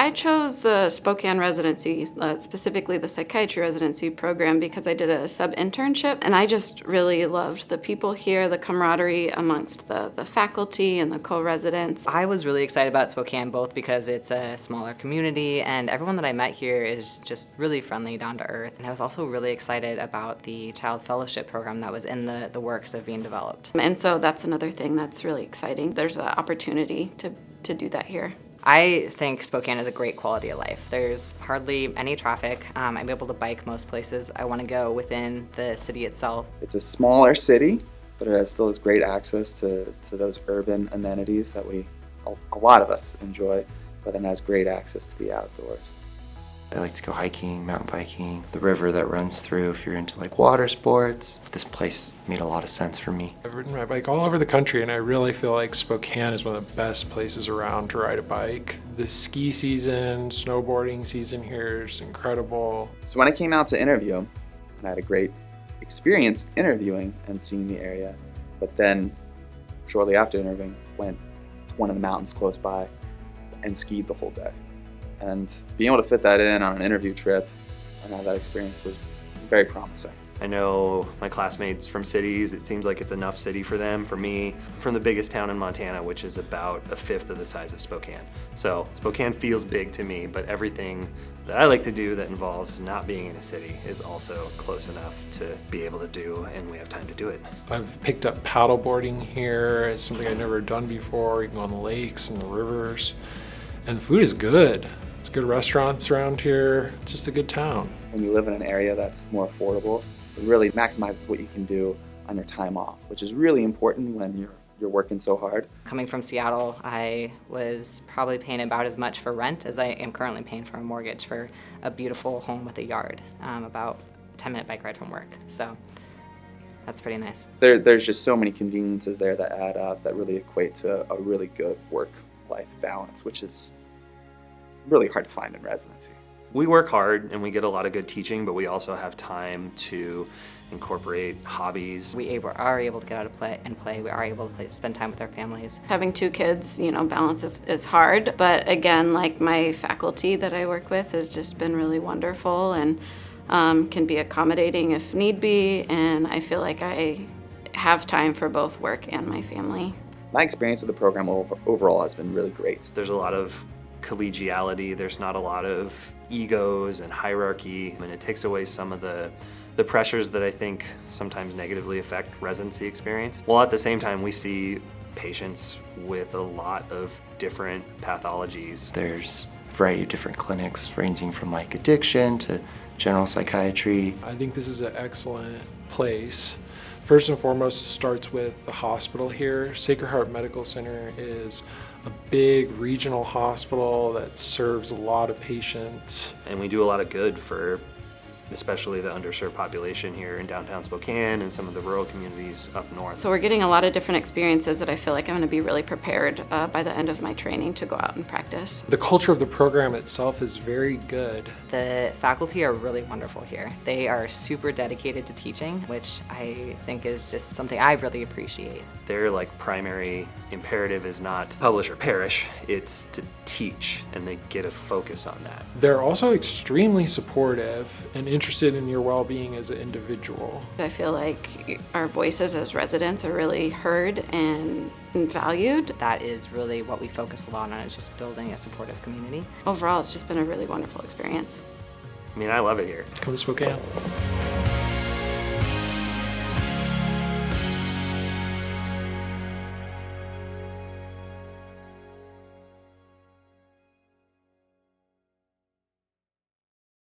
I chose the Spokane residency, specifically the psychiatry residency program, because I did a sub-internship, and I just really loved the people here, the camaraderie amongst the faculty and the co-residents. I was really excited about Spokane, both because it's a smaller community and everyone that I met here is just really friendly, down to earth. And I was also really excited about the child fellowship program that was in the works of being developed. And so that's another thing that's really exciting. There's an opportunity to do that here. I think Spokane is a great quality of life. There's hardly any traffic. I'm able to bike most places I want to go within the city itself. It's a smaller city, but it still has great access to those urban amenities that a lot of us enjoy, but then has great access to the outdoors. I like to go hiking, mountain biking, the river that runs through if you're into like water sports. This place made a lot of sense for me. I've ridden my bike all over the country, and I really feel like Spokane is one of the best places around to ride a bike. The ski season, snowboarding season here is incredible. So when I came out to interview, I had a great experience interviewing and seeing the area, but then shortly after interviewing, went to one of the mountains close by and skied the whole day. And being able to fit that in on an interview trip and have that experience was very promising. I know my classmates from cities, it seems like it's enough city for them. For me, I'm from the biggest town in Montana, which is about a fifth of the size of Spokane. So Spokane feels big to me, but everything that I like to do that involves not being in a city is also close enough to be able to do, and we have time to do it. I've picked up paddleboarding here. It's something I've never done before. You can go on the lakes and the rivers. And the food is good. There's good restaurants around here. It's just a good town. When you live in an area that's more affordable, it really maximizes what you can do on your time off, which is really important when you're working so hard. Coming from Seattle, I was probably paying about as much for rent as I am currently paying for a mortgage for a beautiful home with a yard, about a 10-minute bike ride from work. So that's pretty nice. There's just so many conveniences there that add up that really equate to a really good work-life balance, which is really hard to find in residency. We work hard and we get a lot of good teaching, but we also have time to incorporate hobbies. We are able to get out and play. We are able to spend time with our families. Having two kids, balance is hard, but again, like my faculty that I work with has just been really wonderful and can be accommodating if need be, and I feel like I have time for both work and my family. My experience of the program overall has been really great. There's a lot of collegiality, there's not a lot of egos and hierarchy, and it takes away some of the pressures that I think sometimes negatively affect residency experience. While at the same time we see patients with a lot of different pathologies. There's a variety of different clinics ranging from like addiction to general psychiatry. I think this is an excellent place. First and foremost, starts with the hospital here. Sacred Heart Medical Center is a big regional hospital that serves a lot of patients. And we do a lot of good for especially the underserved population here in downtown Spokane and some of the rural communities up north. So we're getting a lot of different experiences that I feel like I'm going to be really prepared by the end of my training to go out and practice. The culture of the program itself is very good. The faculty are really wonderful here. They are super dedicated to teaching, which I think is just something I really appreciate. Their primary imperative is not publish or perish, it's to teach, and they get a focus on that. They're also extremely supportive and interested in your well-being as an individual. I feel like our voices as residents are really heard and valued. That is really what we focus a lot on, is just building a supportive community. Overall, it's just been a really wonderful experience. I mean, I love it here. Come to Spokane.